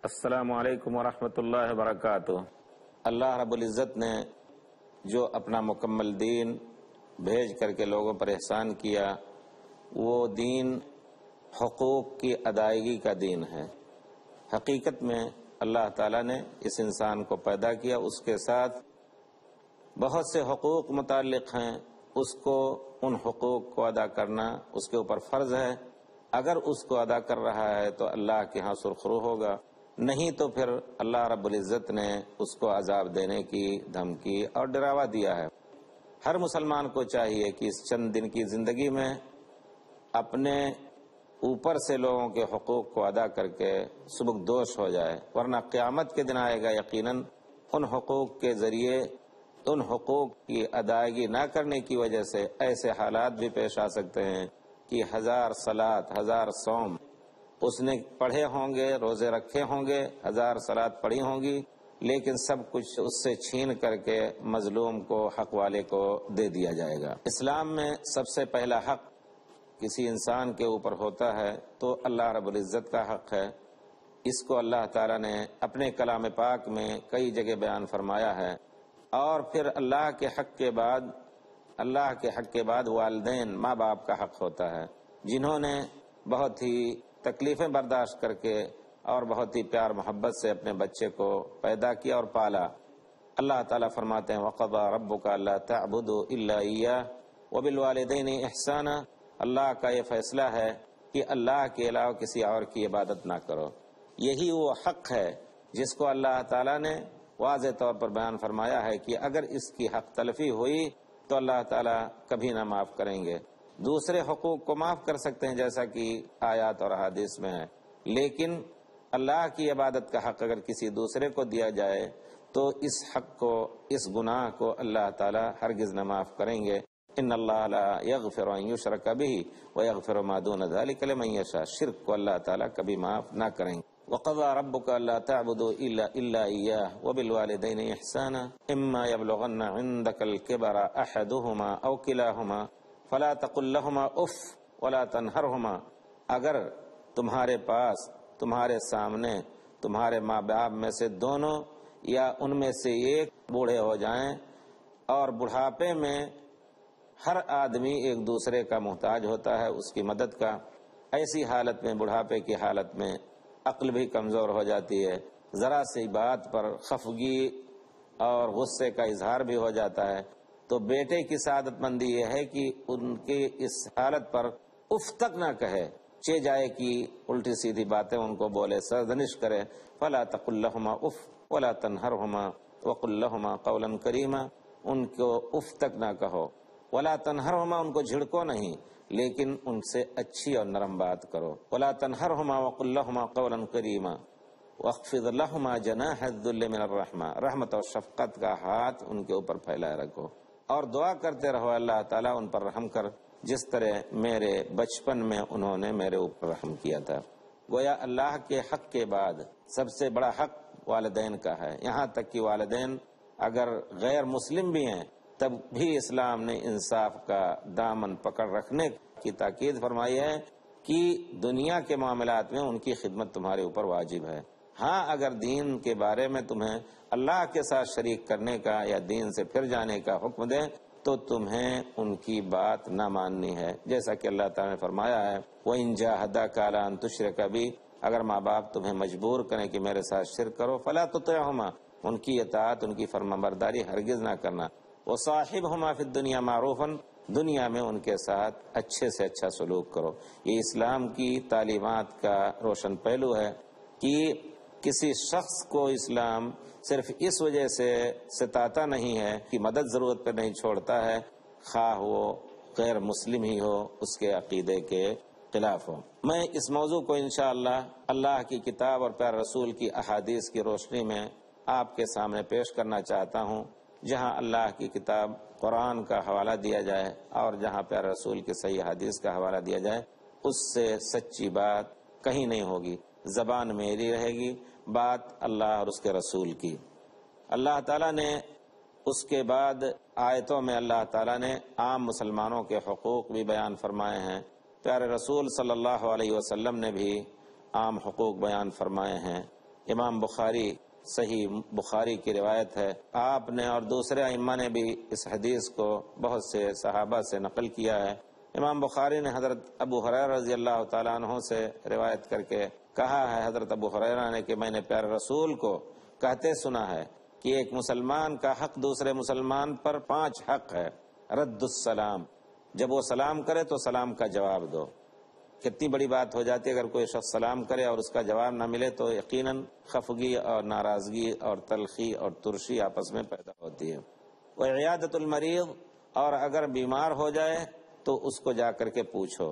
السلام علیکم ورحمۃ اللہ وبرکاتہ۔ اللہ رب العزت نے جو اپنا مکمل دین بھیج کر کے لوگوں پر احسان کیا، وہ دین حقوق کی ادائیگی کا دین ہے۔ حقیقت میں اللہ تعالیٰ نے اس انسان کو پیدا کیا، اس کے ساتھ بہت سے حقوق متعلق ہیں، اس کو ان حقوق کو ادا کرنا اس کے اوپر فرض ہے۔ اگر اس کو ادا کر رہا ہے تو اللہ کے ہاں سرخرو ہوگا، نہیں تو پھر اللہ رب العزت نے اس کو عذاب دینے کی دھمکی اور ڈراوا دیا ہے۔ ہر مسلمان کو چاہیے کہ اس چند دن کی زندگی میں اپنے اوپر سے لوگوں کے حقوق کو ادا کر کے سبکدوش ہو جائے، ورنہ قیامت کے دن آئے گا یقیناً ان حقوق کے ذریعے ان حقوق کی ادائیگی نہ کرنے کی وجہ سے ایسے حالات بھی پیش آ سکتے ہیں کہ 1000 صلات 1000 صوم اس نے پڑھے ہوں گے، روزے رکھے ہوں گے، 1000 صلات پڑھی ہوں گی، لیکن سب کچھ اس سے چھین کر کے مظلوم کو، حق والے کو دے دیا جائے گا۔ اسلام میں سب سے پہلا حق کسی انسان کے اوپر ہوتا ہے تو اللہ رب العزت کا حق ہے۔ اس کو اللہ تعالیٰ نے اپنے کلام پاک میں کئی جگہ بیان فرمایا ہے۔ اور پھر اللہ کے حق کے بعد والدین، ماں باپ کا حق ہوتا ہے، جنہوں نے بہت ہی تکلیفیں برداشت کر کے اور بہت ہی پیار محبت سے اپنے بچے کو پیدا کیا اور پالا۔ اللہ تعالیٰ فرماتے ہیں وَقَضَىٰ رَبُّكَ أَلَّا تَعْبُدُوا إِلَّا إِيَّاهُ وَبِالْوَالِدَيْنِ إِحْسَانًا۔ اللہ کا یہ فیصلہ ہے کہ اللہ کے علاوہ کسی اور کی عبادت نہ کرو۔ یہی وہ حق ہے جس کو اللہ تعالیٰ نے واضح طور پر بیان فرمایا ہے کہ اگر اس کی حق تلفی ہوئی تو اللہ تعالیٰ کبھی نہ معاف کریں گے۔ دوسرے حقوق کو معاف کر سکتے ہیں جیسا کہ آیات اور احادیث میں ہے، لیکن اللہ کی عبادت کا حق اگر کسی دوسرے کو دیا جائے تو اس حق کو، اس گناہ کو اللہ تعالیٰ ہرگز نہ معاف کریں گے۔ ان اللہ لا یغفر ان یشرک بہ ویغفر ما دون ذلک لمن یشاء۔ شرک کو اللہ تعالیٰ کبھی معاف نہ کریں گے۔ وَقَضَىٰ رَبُّكَ أَلَّا تَعْبُدُوا إِلَّا إِيَّاهُ وَبِالْوَالِدَيْنِ إِحْسَانًا إِمَّا يَبْلُغَنَّ عِندَكَ الْكِبَرَ أَحَدُهُمَا أَوْ كِلَاهُمَا فَلَا تَقُل لَّهُمَا أُفٍّ وَلَا تَنْهَرْهُمَا۔ اگر تمہارے پاس، تمہارے سامنے، تمہارے ماں باپ میں سے دونوں یا ان میں سے ایک بوڑھے ہو جائیں، اور بڑھاپے میں ہر آدمی ایک دوسرے کا محتاج ہوتا ہے، اس کی مدد کا، ایسی حالت میں، بڑھاپے کی حالت میں عقل بھی کمزور ہو جاتی ہے، ذرا سی بات پر خفگی اور غصے کا اظہار بھی ہو جاتا ہے، تو بیٹے کی سعادت مندی یہ ہے کہ ان کی اس حالت پر اف تک نہ کہے، چہ جائے کہ الٹی سیدھی باتیں ان کو بولے، سرزنش کرے۔ فلا تقل لهما اف ولا تنهرهما وقل لهما قولا کریما۔ ان کو اف تک نہ کہو، ولا تنہرهما، ان کو جھڑکو نہیں، لیکن ان سے اچھی اور نرم بات کرو۔ ولا تنہرهما وقل لهما قولا کریما واخفض لهما جناح الذل من الرحمہ۔ رحمت اور شفقت کا ہاتھ ان کے اوپر پھیلائے رکھو، اور دعا کرتے رہو اللہ تعالیٰ ان پر رحم کر جس طرح میرے بچپن میں انہوں نے میرے اوپر رحم کیا تھا۔ گویا اللہ کے حق کے بعد سب سے بڑا حق والدین کا ہے، یہاں تک کہ والدین اگر غیر مسلم بھی ہیں تب بھی اسلام نے انصاف کا دامن پکڑ رکھنے کی تاکید فرمائی ہے کہ دنیا کے معاملات میں ان کی خدمت تمہارے اوپر واجب ہے۔ ہاں اگر دین کے بارے میں تمہیں اللہ کے ساتھ شریک کرنے کا یا دین سے پھر جانے کا حکم دیں تو تمہیں ان کی بات نہ ماننی ہے، جیسا کہ اللہ تعالیٰ نے فرمایا ہے وَإِن جَاهَدَاكَ عَلَىٰ أَن تُشْرِكَ بِي۔ اگر ماں باپ تمہیں مجبور کریں کہ میرے ساتھ شرک کرو، فَلَا تُطِعْهُمَا، ان کی اطاعت، ان کی فرمانبرداری ہرگز نہ کرنا۔ وَصَاحِبْهُمَا فِي الدُّنْيَا مَعْرُوفًا، دنیا میں ان کے ساتھ اچھے سے اچھا سلوک کرو۔ یہ اسلام کی تعلیمات کا روشن پہلو ہے کہ کسی شخص کو اسلام صرف اس وجہ سے ستاتا نہیں ہے کہ مدد ضرورت پر نہیں چھوڑتا ہے، خواہ وہ غیر مسلم ہی ہو، اس کے عقیدے کے خلاف ہو۔ میں اس موضوع کو انشاءاللہ اللہ کی کتاب اور پیارے رسول کی احادیث کی روشنی میں آپ کے سامنے پیش کرنا چاہتا ہوں، جہاں اللہ کی کتاب قرآن کا حوالہ دیا جائے اور جہاں پیارے رسول کی صحیح حدیث کا حوالہ دیا جائے، اس سے سچی بات کہیں نہیں ہوگی، زبان میری رہے گی، بات اللہ اور اس کے رسول کی۔ اللہ تعالیٰ نے اس کے بعد آیتوں میں اللہ تعالیٰ نے عام مسلمانوں کے حقوق بھی بیان فرمائے ہیں، پیارے رسول صلی اللہ علیہ وسلم نے بھی عام حقوق بیان فرمائے ہیں، امام بخاری صحیح بخاری کی روایت ہے، آپ نے اور دوسرے ائمہ نے بھی اس حدیث کو بہت سے صحابہ سے نقل کیا ہے۔ امام بخاری نے حضرت ابو ہریرہ رضی اللہ تعالیٰ عنہ سے روایت کر کے کہا ہے، حضرت ابو ہریرہ نے، کہ میں نے پیارے رسول کو کہتے سنا ہے کہ ایک مسلمان کا حق دوسرے مسلمان پر 5 حق ہے۔ رد السلام، جب وہ سلام کرے تو سلام کا جواب دو۔ کتنی بڑی بات ہو جاتی ہے اگر کوئی شخص سلام کرے اور اس کا جواب نہ ملے تو یقیناً خفگی اور ناراضگی اور تلخی اور ترشی آپس میں پیدا ہوتی ہے۔ وعیادۃ المریض، اور اگر بیمار ہو جائے تو اس کو جا کر کے پوچھو۔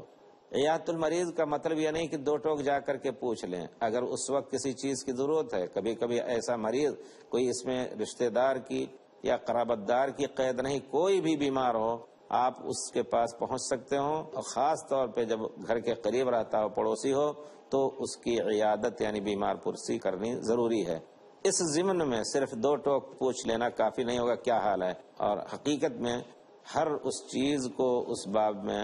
عیادۃ المریض کا مطلب یہ نہیں کہ 2 ٹوک جا کر کے پوچھ لیں، اگر اس وقت کسی چیز کی ضرورت ہے، کبھی کبھی ایسا مریض، کوئی اس میں رشتہ دار کی یا قرابت دار کی قید نہیں، کوئی بھی بیمار ہو آپ اس کے پاس پہنچ سکتے ہو، اور خاص طور پہ جب گھر کے قریب رہتا ہو، پڑوسی ہو، تو اس کی عیادت یعنی بیمار پرسی کرنی ضروری ہے۔ اس ضمن میں صرف 2 ٹوک پوچھ لینا کافی نہیں ہوگا کیا حال ہے، اور حقیقت میں ہر اس چیز کو اس باب میں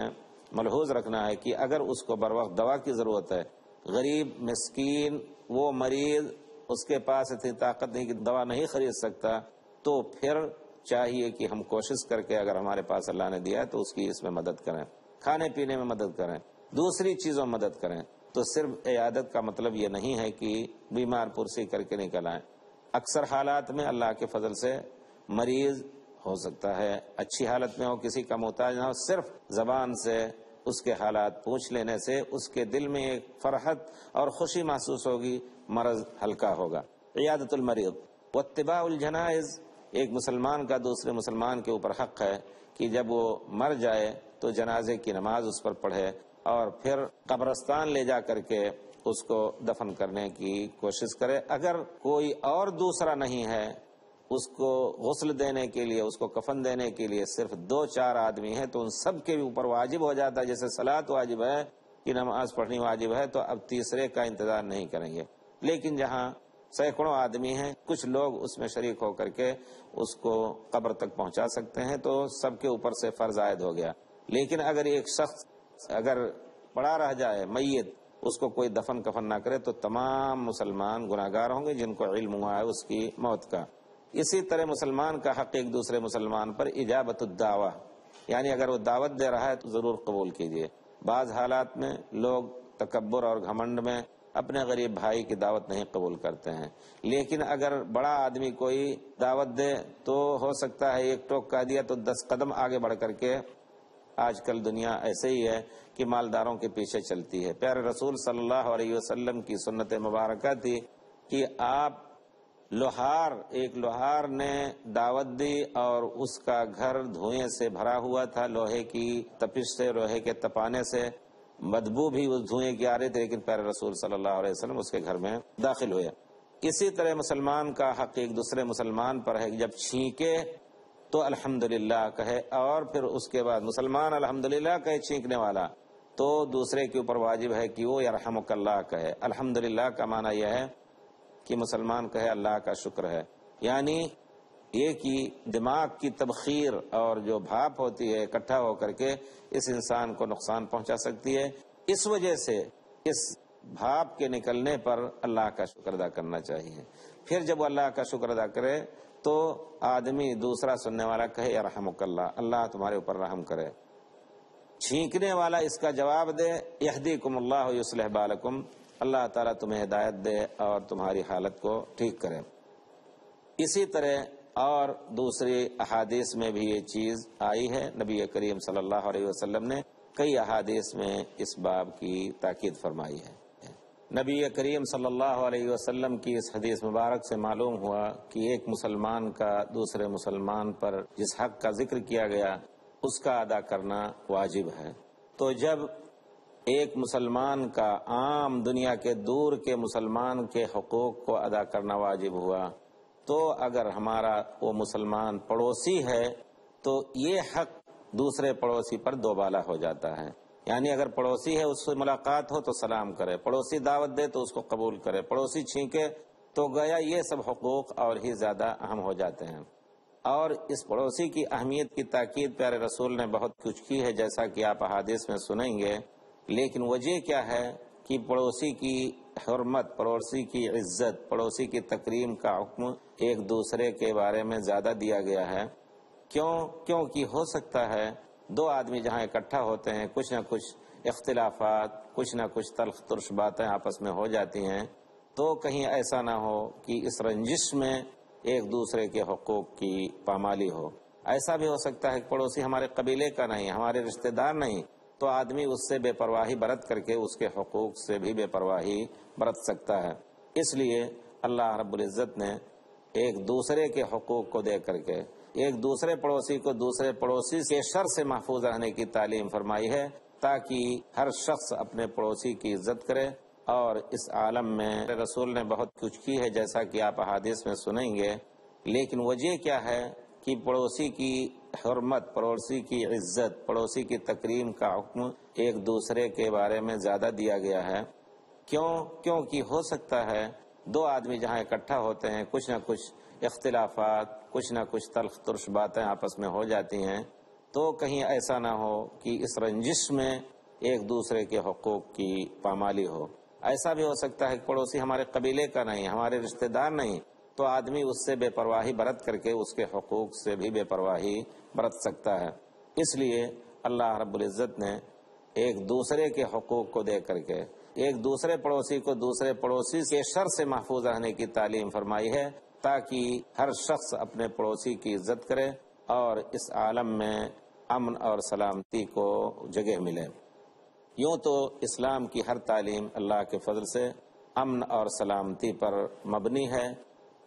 ملحوظ رکھنا ہے کہ اگر اس کو بر وقت دوا کی ضرورت ہے، غریب مسکین وہ مریض، اس کے پاس اتنی طاقت نہیں کہ دوا نہیں خرید سکتا، تو پھر چاہیے کہ ہم کوشش کر کے اگر ہمارے پاس اللہ نے دیا ہے تو اس کی اس میں مدد کریں، کھانے پینے میں مدد کریں، دوسری چیزوں میں مدد کریں۔ تو صرف عیادت کا مطلب یہ نہیں ہے کہ بیمار پرسی کر کے نکل آئیں۔ اکثر حالات میں اللہ کے فضل سے مریض ہو سکتا ہے اچھی حالت میں ہو، کسی کا محتاج نہ ہو، صرف زبان سے اس کے حالات پوچھ لینے سے اس کے دل میں ایک فرحت اور خوشی محسوس ہوگی، مرض ہلکا ہوگا۔ عیادت المریض۔ واتباع الجنائز، ایک مسلمان کا دوسرے مسلمان کے اوپر حق ہے کہ جب وہ مر جائے تو جنازے کی نماز اس پر پڑھے اور پھر قبرستان لے جا کر کے اس کو دفن کرنے کی کوشش کرے۔ اگر کوئی اور دوسرا نہیں ہے اس کو غسل دینے کے لیے، اس کو کفن دینے کے لیے صرف 2-4 آدمی ہیں تو ان سب کے اوپر واجب ہو جاتا ہے، جیسے صلاۃ واجب ہے کہ نماز پڑھنی واجب ہے، تو اب تیسرے کا انتظار نہیں کریں گے۔ لیکن جہاں سینکڑوں آدمی ہیں، کچھ لوگ اس میں شریک ہو کر کے اس کو قبر تک پہنچا سکتے ہیں تو سب کے اوپر سے فرض عائد ہو گیا۔ لیکن اگر ایک شخص اگر پڑا رہ جائے میت، اس کو کوئی دفن کفن نہ کرے تو تمام مسلمان گناہگار ہوں گے جن کو علم ہوا ہے اس کی موت کا۔ اسی طرح مسلمان کا حق ایک دوسرے مسلمان پر اجابت الدعوہ، یعنی اگر وہ دعوت دے رہا ہے تو ضرور قبول کیجیے۔ بعض حالات میں لوگ تکبر اور گھمنڈ میں اپنے غریب بھائی کی دعوت نہیں قبول کرتے ہیں، لیکن اگر بڑا آدمی کوئی دعوت دے تو ہو سکتا ہے 1 ٹوک کہہ دیا تو 10 قدم آگے بڑھ کر کے، آج کل دنیا ایسے ہی ہے کہ مالداروں کے پیچھے چلتی ہے۔ پیارے رسول صلی اللہ علیہ وسلم کی سنت مبارکہ تھی کہ آپ ایک لوہار نے دعوت دی اور اس کا گھر دھوئیں سے بھرا ہوا تھا، لوہے کی تپش سے، لوہے کے تپانے سے بدبو بھی اس دھوئیں کی آ رہی تھی، لیکن پیارے رسول صلی اللہ علیہ وسلم اس کے گھر میں داخل ہوئے۔ اسی طرح مسلمان کا حق ایک دوسرے مسلمان پر ہے، جب چھینکے تو الحمدللہ کہے، اور پھر اس کے بعد مسلمان الحمدللہ کہے چھینکنے والا، تو دوسرے کے اوپر واجب ہے کہ وہ یرحمک اللہ کہے۔ الحمدللہ کا معنی یہ ہے کہ مسلمان کہے اللہ کا شکر ہے، یعنی یہ کہ دماغ کی تبخیر اور جو بھاپ ہوتی ہے اکٹھا ہو کر کے اس انسان کو نقصان پہنچا سکتی ہے، اس وجہ سے اس بھاپ کے نکلنے پر اللہ کا شکر ادا کرنا چاہیے۔ پھر جب وہ اللہ کا شکر ادا کرے تو آدمی دوسرا سننے والا کہے یرحمک اللہ، اللہ تمہارے اوپر رحم کرے۔ چھینکنے والا اس کا جواب دے یہدیکم اللہ یصلح بالکم، اللہ تعالیٰ تمہیں ہدایت دے اور تمہاری حالت کو ٹھیک کرے۔ اسی طرح اور دوسری احادیث میں بھی یہ چیز آئی ہے، نبی کریم صلی اللہ علیہ وسلم نے کئی احادیث میں اس باب کی تاکید فرمائی ہے۔ نبی کریم صلی اللہ علیہ وسلم کی اس حدیث مبارک سے معلوم ہوا کہ ایک مسلمان کا دوسرے مسلمان پر جس حق کا ذکر کیا گیا اس کا ادا کرنا واجب ہے۔ تو جب ایک مسلمان کا عام دنیا کے دور کے مسلمان کے حقوق کو ادا کرنا واجب ہوا، تو اگر ہمارا وہ مسلمان پڑوسی ہے تو یہ حق دوسرے پڑوسی پر دوبالا ہو جاتا ہے۔ یعنی اگر پڑوسی ہے اس سے ملاقات ہو تو سلام کرے، پڑوسی دعوت دے تو اس کو قبول کرے، پڑوسی چھینکے تو گیا، یہ سب حقوق اور ہی زیادہ اہم ہو جاتے ہیں۔ اور اس پڑوسی کی اہمیت کی تاکید پیارے رسول نے بہت کچھ کی ہے، جیسا کہ آپ احادیث میں سنیں گے، لیکن وجہ کیا ہے کہ پڑوسی کی حرمت، پڑوسی کی عزت، پڑوسی کی تکریم کا حکم ایک دوسرے کے بارے میں زیادہ دیا گیا ہے۔ کیونکہ ہو سکتا ہے دو آدمی جہاں اکٹھا ہوتے ہیں کچھ نہ کچھ اختلافات، کچھ نہ کچھ تلخ ترش باتیں آپس میں ہو جاتی ہیں، تو کہیں ایسا نہ ہو کہ اس رنجش میں ایک دوسرے کے حقوق کی پامالی ہو۔ ایسا بھی ہو سکتا ہے کہ پڑوسی ہمارے قبیلے کا نہیں، ہمارے رشتہ دار نہیں، تو آدمی اس سے بے پرواہی برت کر کے اس کے حقوق سے بھی بے پرواہی برت سکتا ہے۔ اس لیے اللہ رب العزت نے ایک دوسرے کے حقوق کو دے کر کے ایک دوسرے پڑوسی کو دوسرے پڑوسی کے شر سے محفوظ رہنے کی تعلیم فرمائی ہے، تاکہ ہر شخص اپنے پڑوسی کی عزت کرے۔ اور اس عالم میں رسول نے بہت کچھ کی ہے، جیسا کہ آپ احادیث میں سنیں گے، لیکن وجہ کیا ہے کہ پڑوسی کی حرمت، پڑوسی کی عزت، پڑوسی کی تکریم کا حکم ایک دوسرے کے بارے میں زیادہ دیا گیا ہے۔ کیونکہ ہو سکتا ہے دو آدمی جہاں اکٹھا ہوتے ہیں کچھ نہ کچھ اختلافات، کچھ نہ کچھ تلخ ترش باتیں آپس میں ہو جاتی ہیں، تو کہیں ایسا نہ ہو کہ اس رنجش میں ایک دوسرے کے حقوق کی پامالی ہو۔ ایسا بھی ہو سکتا ہے کہ پڑوسی ہمارے قبیلے کا نہیں، ہمارے رشتہ دار نہیں، تو آدمی اس سے بے پرواہی برت کر کے اس کے حقوق سے بھی بے پرواہی برت سکتا ہے۔ اس لیے اللہ رب العزت نے ایک دوسرے کے حقوق کو دے کر کے ایک دوسرے پڑوسی کو دوسرے پڑوسی کے شر سے محفوظ رہنے کی تعلیم فرمائی ہے، تاکہ ہر شخص اپنے پڑوسی کی عزت کرے اور اس عالم میں امن اور سلامتی کو جگہ ملے۔ یوں تو اسلام کی ہر تعلیم اللہ کے فضل سے امن اور سلامتی پر مبنی ہے،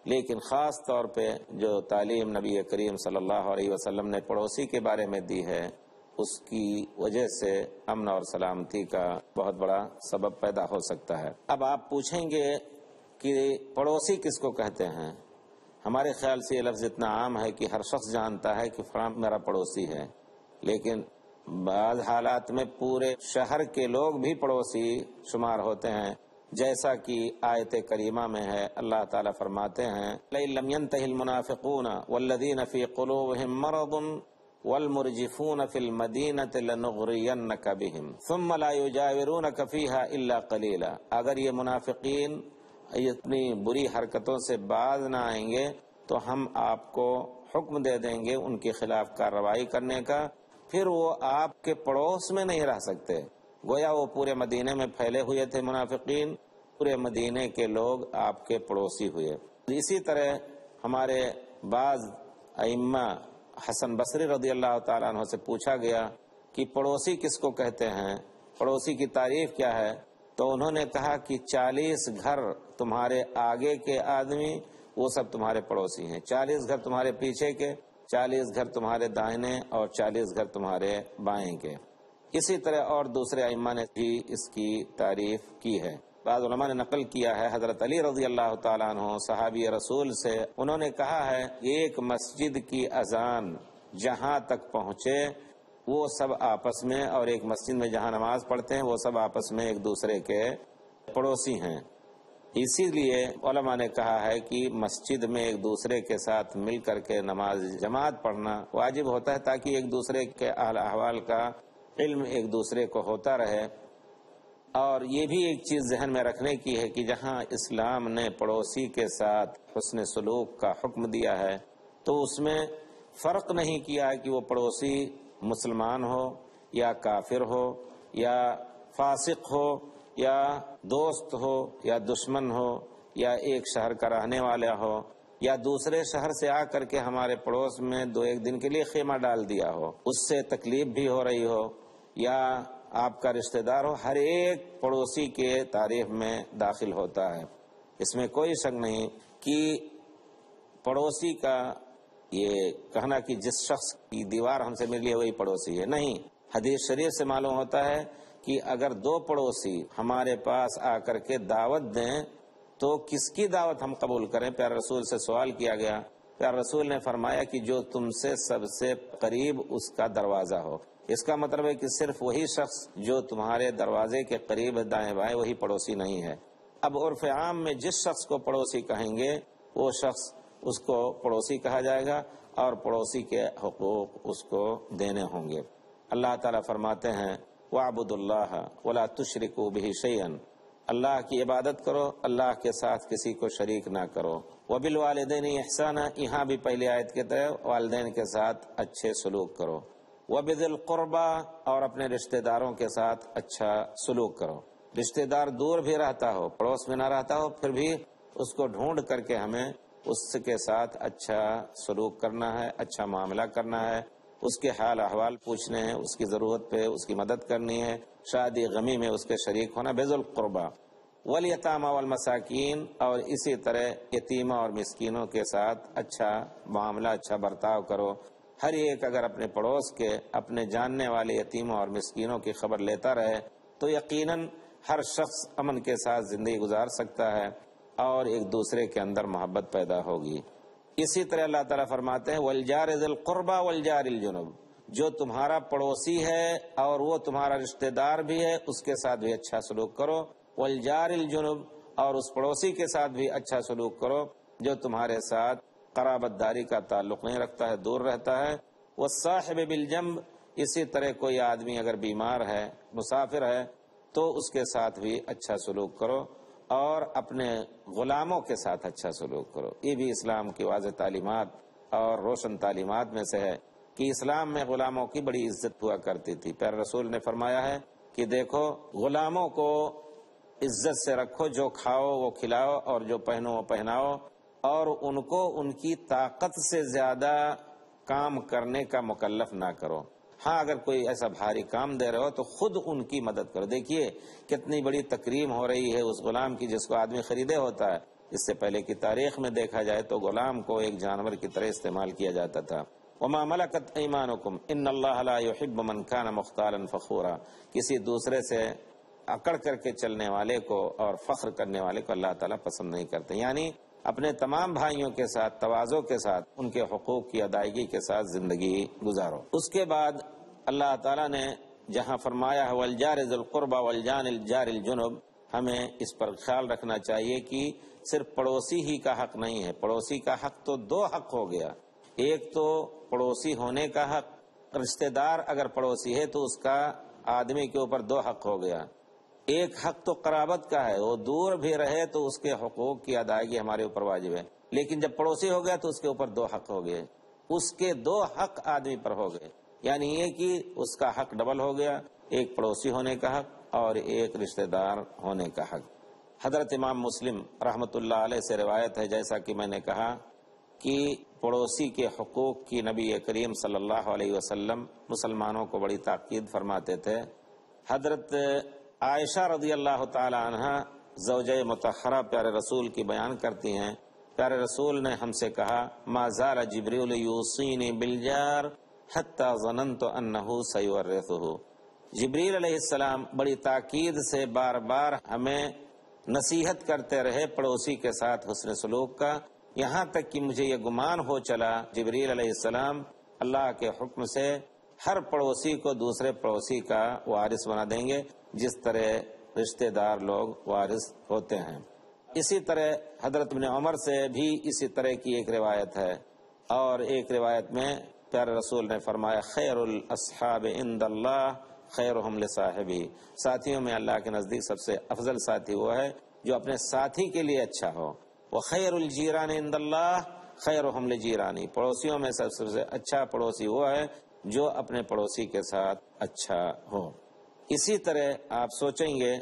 لیکن خاص طور پہ جو تعلیم نبی کریم صلی اللہ علیہ وسلم نے پڑوسی کے بارے میں دی ہے، اس کی وجہ سے امن اور سلامتی کا بہت بڑا سبب پیدا ہو سکتا ہے۔ اب آپ پوچھیں گے کہ پڑوسی کس کو کہتے ہیں؟ ہمارے خیال سے یہ لفظ اتنا عام ہے کہ ہر شخص جانتا ہے کہ فلاں میرا پڑوسی ہے، لیکن بعض حالات میں پورے شہر کے لوگ بھی پڑوسی شمار ہوتے ہیں، جیسا کہ آیت کریمہ میں ہے۔ اللہ تعالیٰ فرماتے ہیں لَئِن لَّمْ يَنْتَهِ الْمُنَافِقُونَ وَالَّذِينَ فِي قُلُوبِهِم مَّرَضٌ وَالْمُرْجِفُونَ فِي الْمَدِينَةِ لَنُغْرِيَنَّكَ بِهِمْ ثُمَّ لَا يُجَاوِرُونَكَ فِيهَا إِلَّا قَلِيلًا۔ اگر یہ منافقین اتنی بری حرکتوں سے باز نہ آئیں گے تو ہم آپ کو حکم دے دیں گے ان کے خلاف کارروائی کرنے کا، پھر وہ آپ کے پڑوس میں نہیں رہ سکتے۔ گویا وہ پورے مدینے میں پھیلے ہوئے تھے منافقین، پورے مدینے کے لوگ آپ کے پڑوسی ہوئے۔ اسی طرح ہمارے بعض ائمہ، حسن بصری رضی اللہ تعالیٰ عنہ سے پوچھا گیا کہ پڑوسی کس کو کہتے ہیں، پڑوسی کی تعریف کیا ہے، تو انہوں نے کہا کہ 40 گھر تمہارے آگے کے آدمی وہ سب تمہارے پڑوسی ہیں، 40 گھر تمہارے پیچھے کے، 40 گھر تمہارے دائنے اور 40 گھر تمہارے بائیں کے۔ اسی طرح اور دوسرے ائمہ نے بھی اس کی تعریف کی ہے۔ بعض علماء نے نقل کیا ہے حضرت علی رضی اللہ تعالیٰ عنہ صحابی رسول سے، انہوں نے کہا ہے ایک مسجد کی اذان جہاں تک پہنچے وہ سب آپس میں، اور ایک مسجد میں جہاں نماز پڑھتے ہیں وہ سب آپس میں ایک دوسرے کے پڑوسی ہیں۔ اسی لیے علماء نے کہا ہے کہ مسجد میں ایک دوسرے کے ساتھ مل کر کے نماز جماعت پڑھنا واجب ہوتا ہے، تاکہ ایک دوسرے کے احوال احوال کا علم ایک دوسرے کو ہوتا رہے۔ اور یہ بھی ایک چیز ذہن میں رکھنے کی ہے کہ جہاں اسلام نے پڑوسی کے ساتھ حسن سلوک کا حکم دیا ہے تو اس میں فرق نہیں کیا کہ وہ پڑوسی مسلمان ہو یا کافر ہو یا فاسق ہو یا دوست ہو یا دشمن ہو یا ایک شہر کا رہنے والا ہو یا دوسرے شہر سے آ کر کے ہمارے پڑوس میں 2-1 دن کے لیے خیمہ ڈال دیا ہو، اس سے تکلیف بھی ہو رہی ہو، یا آپ کا رشتہ دار ہو، ہر ایک پڑوسی کے تعریف میں داخل ہوتا ہے۔ اس میں کوئی شک نہیں کہ پڑوسی کا یہ کہنا کہ جس شخص کی دیوار ہم سے ملی ہے وہی پڑوسی ہے، نہیں۔ حدیث شریف سے معلوم ہوتا ہے کہ اگر 2 پڑوسی ہمارے پاس آ کر کے دعوت دیں تو کس کی دعوت ہم قبول کریں؟ پیارے رسول سے سوال کیا گیا، پیارے رسول نے فرمایا کہ جو تم سے سب سے قریب اس کا دروازہ ہو۔ اس کا مطلب ہے کہ صرف وہی شخص جو تمہارے دروازے کے قریب دائیں بائیں وہی پڑوسی نہیں ہے۔ اب عرف عام میں جس شخص کو پڑوسی کہیں گے وہ شخص اس کو پڑوسی کہا جائے گا، اور پڑوسی کے حقوق اس کو دینے ہوں گے۔ اللہ تعالیٰ فرماتے ہیں وَاعْبُدُوا اللَّهَ وَلَا تُشْرِكُوا بِهِ شَيْئًا۔ اللہ کی عبادت کرو، اللہ کے ساتھ کسی کو شریک نہ کرو۔ وبالوالدین احسانا، یہاں بھی پہلی آیت کی طرح والدین کے ساتھ اچھے سلوک کرو۔ وبذی القربى، اور اپنے رشتہ داروں کے ساتھ اچھا سلوک کرو۔ رشتہ دار دور بھی رہتا ہو، پڑوس میں نہ رہتا ہو، پھر بھی اس کو ڈھونڈ کر کے ہمیں اس کے ساتھ اچھا سلوک کرنا ہے، اچھا معاملہ کرنا ہے، اس کے حال احوال پوچھنے ہیں، اس کی ضرورت پہ اس کی مدد کرنی ہے، شادی غمی میں اس کے شریک ہونا۔ بذی القربى والیتامى والمساکین، اور اسی طرح یتیموں اور مسکینوں کے ساتھ اچھا معاملہ، اچھا برتاؤ کرو۔ ہر ایک اگر اپنے پڑوس کے، اپنے جاننے والے یتیموں اور مسکینوں کی خبر لیتا رہے تو یقیناً ہر شخص امن کے ساتھ زندگی گزار سکتا ہے اور ایک دوسرے کے اندر محبت پیدا ہوگی۔ اسی طرح اللہ تعالیٰ فرماتے ہیں والجار ذی القربى والجار الجنب، جو تمہارا پڑوسی ہے اور وہ تمہارا رشتہ دار بھی ہے، اس کے ساتھ بھی اچھا سلوک کرو۔ والجار الجنب، اور اس پڑوسی کے ساتھ بھی اچھا سلوک کرو جو تمہارے ساتھ قرابت داری کا تعلق نہیں رکھتا ہے، دور رہتا ہے۔ والصاحب بالجنب، اسی طرح کوئی آدمی اگر بیمار ہے، مسافر ہے، تو اس کے ساتھ بھی اچھا سلوک کرو، اور اپنے غلاموں کے ساتھ اچھا سلوک کرو۔ یہ بھی اسلام کی واضح تعلیمات اور روشن تعلیمات میں سے ہے کہ اسلام میں غلاموں کی بڑی عزت ہوا کرتی تھی۔ پیارے رسول نے فرمایا ہے کہ دیکھو، غلاموں کو عزت سے رکھو، جو کھاؤ وہ کھلاؤ اور جو پہنو وہ پہناؤ، اور ان کو ان کی طاقت سے زیادہ کام کرنے کا مکلف نہ کرو۔ ہاں اگر کوئی ایسا بھاری کام دے رہے ہو تو خود ان کی مدد کرو۔ دیکھیے کتنی بڑی تکریم ہو رہی ہے اس غلام کی جس کو آدمی خریدے ہوتا ہے۔ اس سے پہلے کی تاریخ میں دیکھا جائے تو غلام کو ایک جانور کی طرح استعمال کیا جاتا تھا۔ وما ملکت ایمانکم ان اللہ لا یحب من کان مختالا فخورا، کسی دوسرے سے اکڑ کر کے چلنے والے کو اور فخر کرنے والے کو اللہ تعالیٰ پسند نہیں کرتے۔ یعنی اپنے تمام بھائیوں کے ساتھ تواضع کے ساتھ ان کے حقوق کی ادائیگی کے ساتھ زندگی گزارو۔ اس کے بعد اللہ تعالیٰ نے جہاں فرمایا ہے والجار ذی القربى والجار الجنب، ہمیں اس پر خیال رکھنا چاہیے کہ صرف پڑوسی ہی کا حق نہیں ہے۔ پڑوسی کا حق تو دو حق ہو گیا، ایک تو پڑوسی ہونے کا حق، رشتہ دار اگر پڑوسی ہے تو اس کا آدمی کے اوپر دو حق ہو گیا۔ ایک حق تو قرابت کا ہے، وہ دور بھی رہے تو اس کے حقوق کی ادائیگی ہمارے اوپر واجب ہے، لیکن جب پڑوسی ہو گیا تو اس کے اوپر دو حق ہو گئے، اس کے دو حق آدمی پر ہو گئے، یعنی یہ کہ اس کا حق ڈبل ہو گیا، ایک پڑوسی ہونے کا حق اور ایک رشتہ دار ہونے کا حق۔ حضرت امام مسلم رحمۃ اللہ علیہ سے روایت ہے، جیسا کہ میں نے کہا کہ پڑوسی کے حقوق کی نبی کریم صلی اللہ علیہ وسلم مسلمانوں کو بڑی تاکید فرماتے تھے۔ حضرت عائشہ رضی اللہ تعالی عنہ زوجہ مطہرہ پیارے رسول کی بیان کرتی ہیں، پیارے رسول نے ہم سے کہا ما زال جبریل یوصینی بالجار حتی ظننت انہ سیورثہ، جبریل علیہ السلام بڑی تاکید سے بار بار ہمیں نصیحت کرتے رہے پڑوسی کے ساتھ حسن سلوک کا، یہاں تک کہ مجھے یہ گمان ہو چلا جبریل علیہ السلام اللہ کے حکم سے ہر پڑوسی کو دوسرے پڑوسی کا وارث بنا دیں گے جس طرح رشتہ دار لوگ وارث ہوتے ہیں۔ اسی طرح حضرت ابن عمر سے بھی اسی طرح کی ایک روایت ہے، اور ایک روایت میں پیارے رسول نے فرمایا خیر الاصحاب عند اللہ خیرہم لصاحبہ، ساتھیوں میں اللہ کے نزدیک سب سے افضل ساتھی وہ ہے جو اپنے ساتھی کے لیے اچھا ہو۔ وخیر الجیران عند اللہ خیرہم لجیرانی، پڑوسیوں میں سب سے اچھا پڑوسی وہ ہے جو اپنے پڑوسی کے ساتھ اچھا ہو۔ اسی طرح آپ سوچیں گے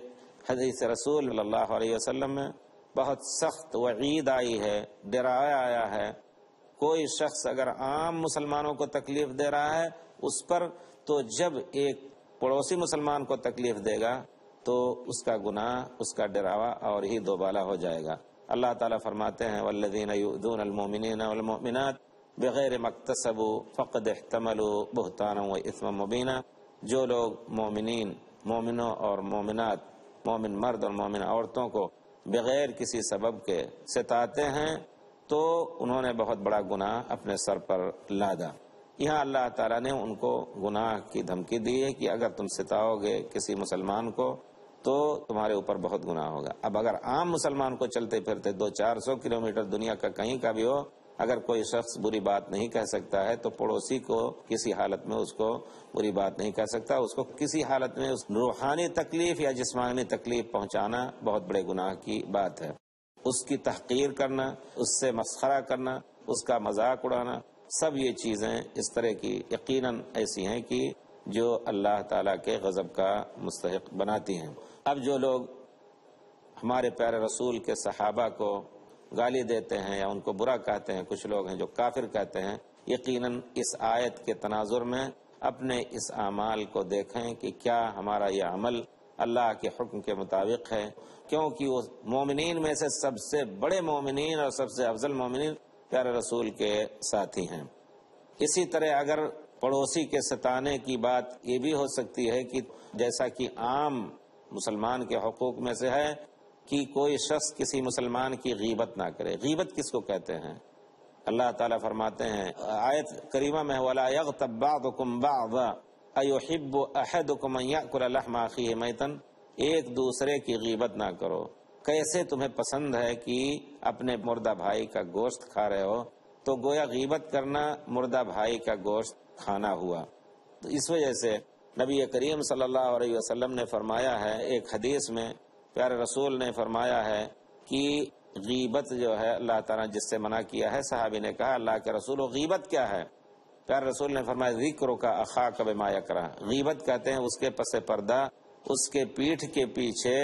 حدیث رسول صلی اللہ علیہ وسلم میں بہت سخت وعید آئی ہے، ڈرایا آیا ہے، کوئی شخص اگر عام مسلمانوں کو تکلیف دے رہا ہے اس پر، تو جب ایک پڑوسی مسلمان کو تکلیف دے گا تو اس کا گناہ، اس کا ڈراوا اور ہی دوبالا ہو جائے گا۔ اللہ تعالیٰ فرماتے ہیں والذین یؤذون المؤمنین والمؤمنات بغیر ما اکتسبوا فقد احتملوا بہتانا واثما مبینا، جو لوگ مومنین، مومنوں اور مومنات، مومن مرد اور مومن عورتوں کو بغیر کسی سبب کے ستاتے ہیں تو انہوں نے بہت بڑا گناہ اپنے سر پر لادا۔ یہاں اللہ تعالیٰ نے ان کو گناہ کی دھمکی دی ہے کہ اگر تم ستاؤ گے کسی مسلمان کو تو تمہارے اوپر بہت گناہ ہوگا۔ اب اگر عام مسلمان کو چلتے پھرتے 200-400 کلومیٹر دنیا کا کہیں کا بھی ہو اگر کوئی شخص بری بات نہیں کہہ سکتا ہے تو پڑوسی کو کسی حالت میں اس کو بری بات نہیں کہہ سکتا. اس کو کسی حالت میں اس روحانی تکلیف یا جسمانی تکلیف پہنچانا بہت بڑے گناہ کی بات ہے. اس کی تحقیر کرنا، اس سے مسخرہ کرنا، اس کا مذاق اڑانا، سب یہ چیزیں اس طرح کی یقیناً ایسی ہیں کہ جو اللہ تعالیٰ کے غضب کا مستحق بناتی ہیں. اب جو لوگ ہمارے پیارے رسول کے صحابہ کو گالی دیتے ہیں یا ان کو برا کہتے ہیں، کچھ لوگ ہیں جو کافر کہتے ہیں، یقیناً اس آیت کے تناظر میں اپنے اس اعمال کو دیکھیں کہ کیا ہمارا یہ عمل اللہ کے حکم کے مطابق ہے، کیونکہ وہ مومنین میں سے سب سے بڑے مومنین اور سب سے افضل مومنین پیارے رسول کے ساتھی ہیں. اسی طرح اگر پڑوسی کے ستانے کی بات یہ بھی ہو سکتی ہے کہ جیسا کہ عام مسلمان کے حقوق میں سے ہے کہ کوئی شخص کسی مسلمان کی غیبت نہ کرے. غیبت کس کو کہتے ہیں؟ اللہ تعالیٰ فرماتے ہیں آیت کریمہ میں وَلَا يَغْتَبْ بَعْضُكُمْ بَعْضًا أَيُحِبُّ أَحَدُكُمْ أَن يَأْكُلَ لَحْمَ أَخِيهِ مَيْتًا. ایک دوسرے کی غیبت نہ کرو. کیسے تمہیں پسند ہے کہ اپنے مردہ بھائی کا گوشت کھا رہے ہو، تو گویا غیبت کرنا مردہ بھائی کا گوشت کھانا ہوا. تو اس وجہ سے نبی کریم صلی اللہ علیہ وسلم نے فرمایا ہے، ایک حدیث میں پیارے رسول نے فرمایا ہے کہ غیبت جو ہے اللہ تعالیٰ جس سے منع کیا ہے. صحابی نے کہا اللہ کے رسول و غیبت کیا ہے؟ پیارے رسول نے فرمایا ذکرک اخاک بما یکرہ. غیبت کہتے ہیں اس کے پس پردہ، اس کے پیٹھ کے پیچھے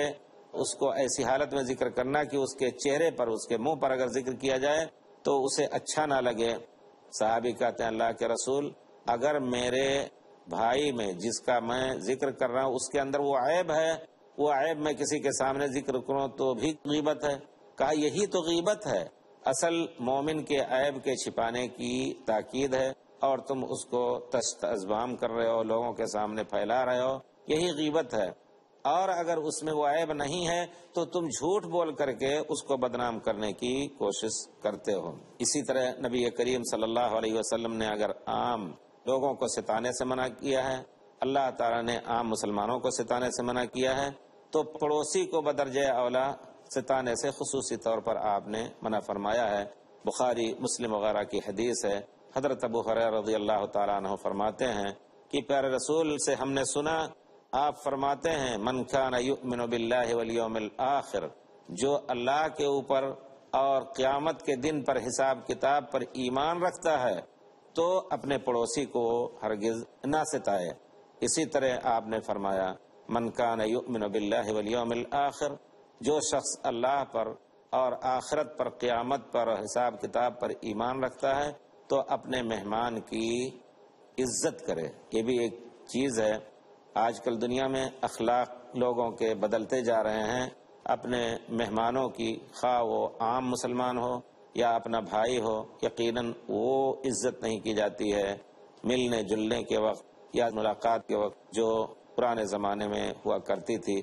اس کو ایسی حالت میں ذکر کرنا کہ اس کے چہرے پر، اس کے منہ پر اگر ذکر کیا جائے تو اسے اچھا نہ لگے. صحابی کہتے ہیں اللہ کے رسول اگر میرے بھائی میں جس کا میں ذکر کر رہا ہوں اس کے اندر وہ عیب ہے، وہ عیب میں کسی کے سامنے ذکر کروں تو بھی غیبت ہے. کہا یہی تو غیبت ہے، اصل مومن کے عیب کے چھپانے کی تاکید ہے اور تم اس کو تشت ازبام کر رہے ہو، لوگوں کے سامنے پھیلا رہے ہو، یہی غیبت ہے. اور اگر اس میں وہ عیب نہیں ہے تو تم جھوٹ بول کر کے اس کو بدنام کرنے کی کوشش کرتے ہو. اسی طرح نبی کریم صلی اللہ علیہ وسلم نے اگر عام لوگوں کو ستانے سے منع کیا ہے، اللہ تعالیٰ نے عام مسلمانوں کو ستانے سے منع کیا ہے، تو پڑوسی کو بدرجہ اولا ستانے سے خصوصی طور پر آپ نے منع فرمایا ہے. بخاری مسلم وغیرہ کی حدیث ہے. حضرت ابو ہریرہ رضی اللہ تعالیٰ عنہ فرماتے ہیں کہ پیارے رسول سے ہم نے سنا آپ فرماتے ہیں من کان یؤمن باللہ والیوم الآخر، جو اللہ کے اوپر اور قیامت کے دن پر حساب کتاب پر ایمان رکھتا ہے تو اپنے پڑوسی کو ہرگز نہ ستائے. اسی طرح آپ نے فرمایا من کان یؤمن باللہ والیوم الآخر، جو شخص اللہ پر اور آخرت پر، قیامت پر اور حساب کتاب پر ایمان رکھتا ہے تو اپنے مہمان کی عزت کرے. یہ بھی ایک چیز ہے. آج کل دنیا میں اخلاق لوگوں کے بدلتے جا رہے ہیں. اپنے مہمانوں کی، خواہ وہ عام مسلمان ہو یا اپنا بھائی ہو، یقیناً وہ عزت نہیں کی جاتی ہے ملنے جلنے کے وقت یا ملاقات کے وقت جو پرانے زمانے میں ہوا کرتی تھی.